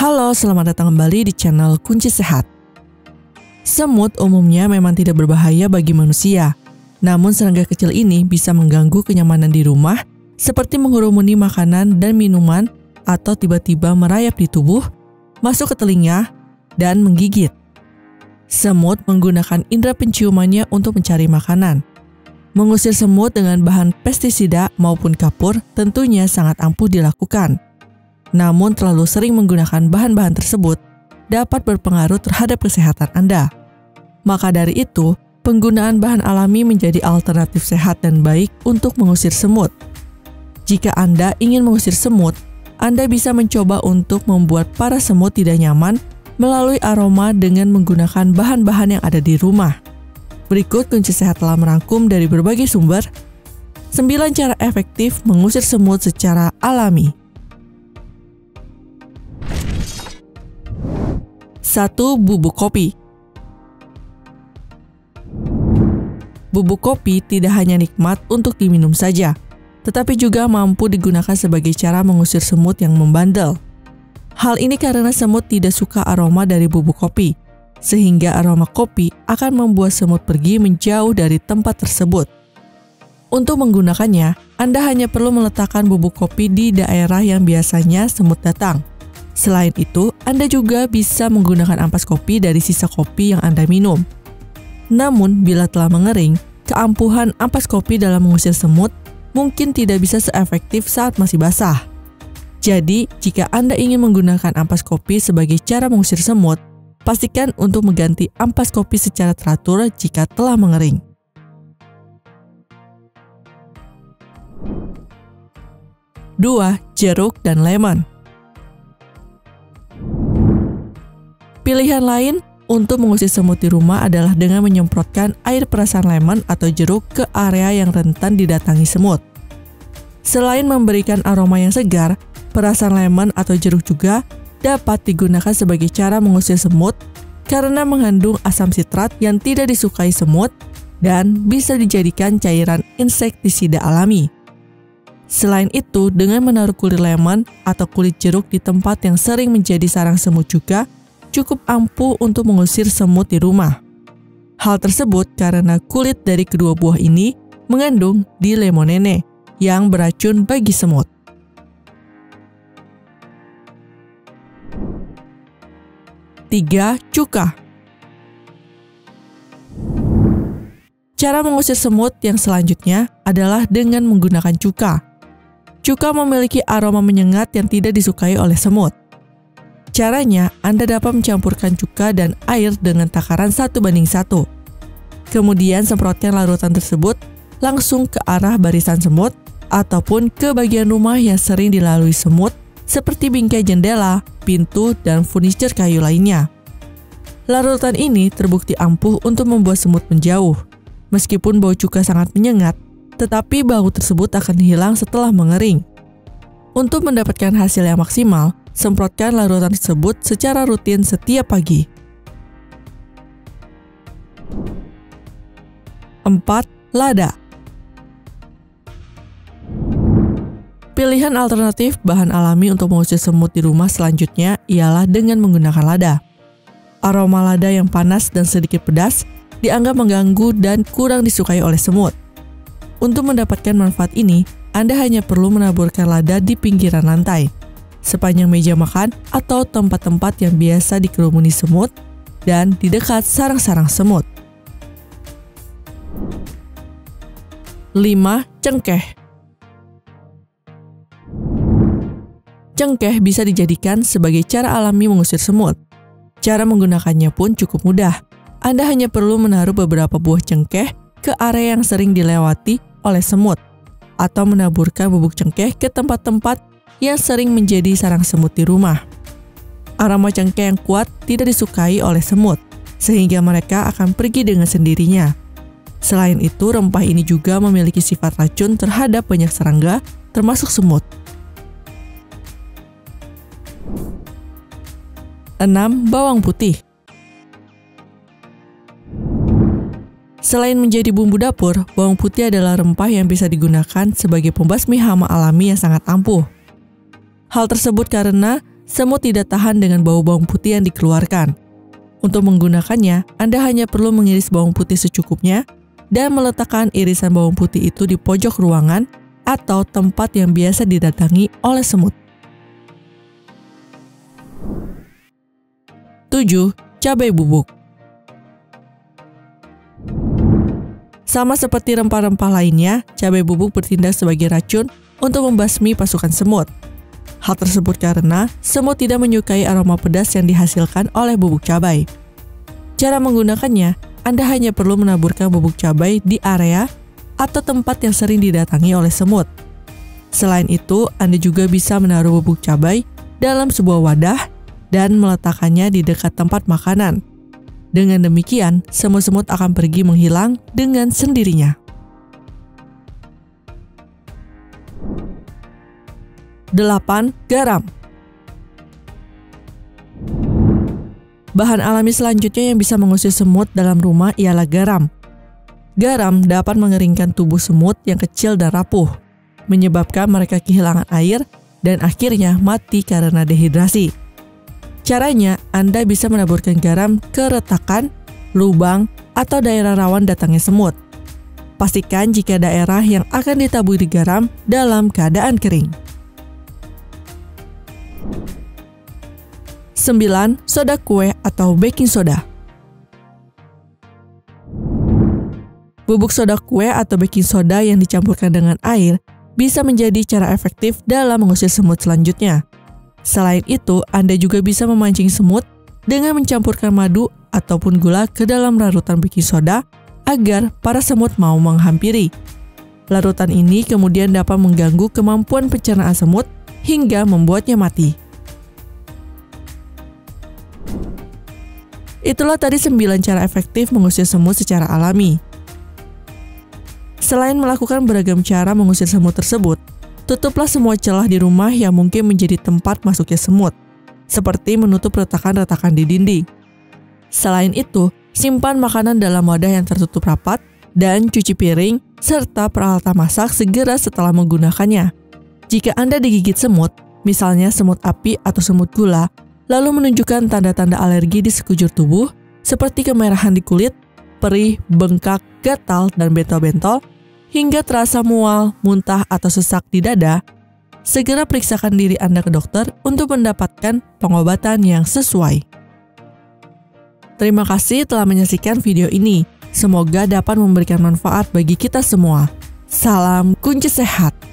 Halo, selamat datang kembali di channel Kunci Sehat. Semut umumnya memang tidak berbahaya bagi manusia. Namun serangga kecil ini bisa mengganggu kenyamanan di rumah, seperti mengerumuni makanan dan minuman, atau tiba-tiba merayap di tubuh, masuk ke telinga, dan menggigit. Semut menggunakan indera penciumannya untuk mencari makanan. Mengusir semut dengan bahan pestisida maupun kapur tentunya sangat ampuh dilakukan. Namun terlalu sering menggunakan bahan-bahan tersebut dapat berpengaruh terhadap kesehatan Anda. Maka dari itu, penggunaan bahan alami menjadi alternatif sehat dan baik untuk mengusir semut. Jika Anda ingin mengusir semut, Anda bisa mencoba untuk membuat para semut tidak nyaman melalui aroma dengan menggunakan bahan-bahan yang ada di rumah. Berikut Kunci Sehat telah merangkum dari berbagai sumber 9 cara efektif mengusir semut secara alami. 1. Bubuk kopi. Bubuk kopi tidak hanya nikmat untuk diminum saja, tetapi juga mampu digunakan sebagai cara mengusir semut yang membandel. Hal ini karena semut tidak suka aroma dari bubuk kopi, sehingga aroma kopi akan membuat semut pergi menjauh dari tempat tersebut. Untuk menggunakannya, Anda hanya perlu meletakkan bubuk kopi di daerah yang biasanya semut datang. Selain itu, Anda juga bisa menggunakan ampas kopi dari sisa kopi yang Anda minum. Namun, bila telah mengering, keampuhan ampas kopi dalam mengusir semut mungkin tidak bisa seefektif saat masih basah. Jadi, jika Anda ingin menggunakan ampas kopi sebagai cara mengusir semut, pastikan untuk mengganti ampas kopi secara teratur jika telah mengering. 2. Jeruk dan lemon. Pilihan lain untuk mengusir semut di rumah adalah dengan menyemprotkan air perasan lemon atau jeruk ke area yang rentan didatangi semut. Selain memberikan aroma yang segar, perasan lemon atau jeruk juga dapat digunakan sebagai cara mengusir semut karena mengandung asam sitrat yang tidak disukai semut dan bisa dijadikan cairan insektisida alami. Selain itu, dengan menaruh kulit lemon atau kulit jeruk di tempat yang sering menjadi sarang semut juga cukup ampuh untuk mengusir semut di rumah. Hal tersebut karena kulit dari kedua buah ini mengandung dilemonene yang beracun bagi semut. 3. Cuka. Cara mengusir semut yang selanjutnya adalah dengan menggunakan cuka. Cuka memiliki aroma menyengat yang tidak disukai oleh semut. Caranya, Anda dapat mencampurkan cuka dan air dengan takaran 1:1. Kemudian semprotkan larutan tersebut langsung ke arah barisan semut ataupun ke bagian rumah yang sering dilalui semut seperti bingkai jendela, pintu, dan furniture kayu lainnya. Larutan ini terbukti ampuh untuk membuat semut menjauh. Meskipun bau cuka sangat menyengat, tetapi bau tersebut akan hilang setelah mengering. Untuk mendapatkan hasil yang maksimal, semprotkan larutan tersebut secara rutin setiap pagi. 4. Lada. Pilihan alternatif bahan alami untuk mengusir semut di rumah selanjutnya ialah dengan menggunakan lada. Aroma lada yang panas dan sedikit pedas dianggap mengganggu dan kurang disukai oleh semut. Untuk mendapatkan manfaat ini, Anda hanya perlu menaburkan lada di pinggiran lantai, sepanjang meja makan atau tempat-tempat yang biasa dikerumuni semut, dan di dekat sarang-sarang semut. 5. Cengkeh. Cengkeh bisa dijadikan sebagai cara alami mengusir semut. Cara menggunakannya pun cukup mudah. Anda hanya perlu menaruh beberapa buah cengkeh ke area yang sering dilewati oleh semut, atau menaburkan bubuk cengkeh ke tempat-tempat yang sering menjadi sarang semut di rumah. Aroma cengkeh yang kuat tidak disukai oleh semut, sehingga mereka akan pergi dengan sendirinya. Selain itu, rempah ini juga memiliki sifat racun terhadap banyak serangga, termasuk semut. 6. Bawang putih. Selain menjadi bumbu dapur, bawang putih adalah rempah yang bisa digunakan sebagai pembasmi hama alami yang sangat ampuh. Hal tersebut karena semut tidak tahan dengan bau bawang putih yang dikeluarkan. Untuk menggunakannya, Anda hanya perlu mengiris bawang putih secukupnya dan meletakkan irisan bawang putih itu di pojok ruangan atau tempat yang biasa didatangi oleh semut. 7. Cabai bubuk. Sama seperti rempah-rempah lainnya, cabai bubuk bertindak sebagai racun untuk membasmi pasukan semut. Hal tersebut karena semut tidak menyukai aroma pedas yang dihasilkan oleh bubuk cabai. Cara menggunakannya, Anda hanya perlu menaburkan bubuk cabai di area atau tempat yang sering didatangi oleh semut. Selain itu, Anda juga bisa menaruh bubuk cabai dalam sebuah wadah dan meletakkannya di dekat tempat makanan. Dengan demikian, semut-semut akan pergi menghilang dengan sendirinya. 8. Garam. Bahan alami selanjutnya yang bisa mengusir semut dalam rumah ialah garam. Garam dapat mengeringkan tubuh semut yang kecil dan rapuh, menyebabkan mereka kehilangan air dan akhirnya mati karena dehidrasi. Caranya, Anda bisa menaburkan garam ke retakan, lubang, atau daerah rawan datangnya semut. Pastikan jika daerah yang akan ditaburi garam dalam keadaan kering. 9. Soda kue atau baking soda. Bubuk soda kue atau baking soda yang dicampurkan dengan air bisa menjadi cara efektif dalam mengusir semut selanjutnya. Selain itu, Anda juga bisa memancing semut dengan mencampurkan madu ataupun gula ke dalam larutan baking soda agar para semut mau menghampiri. Larutan ini kemudian dapat mengganggu kemampuan pencernaan semut hingga membuatnya mati. Itulah tadi 9 cara efektif mengusir semut secara alami. Selain melakukan beragam cara mengusir semut tersebut, tutuplah semua celah di rumah yang mungkin menjadi tempat masuknya semut, seperti menutup retakan-retakan di dinding. Selain itu, simpan makanan dalam wadah yang tertutup rapat dan cuci piring serta peralatan masak segera setelah menggunakannya. Jika Anda digigit semut, misalnya semut api atau semut gula, lalu menunjukkan tanda-tanda alergi di sekujur tubuh seperti kemerahan di kulit, perih, bengkak, gatal, dan bentol-bentol, hingga terasa mual, muntah, atau sesak di dada, segera periksakan diri Anda ke dokter untuk mendapatkan pengobatan yang sesuai. Terima kasih telah menyaksikan video ini. Semoga dapat memberikan manfaat bagi kita semua. Salam kunci sehat.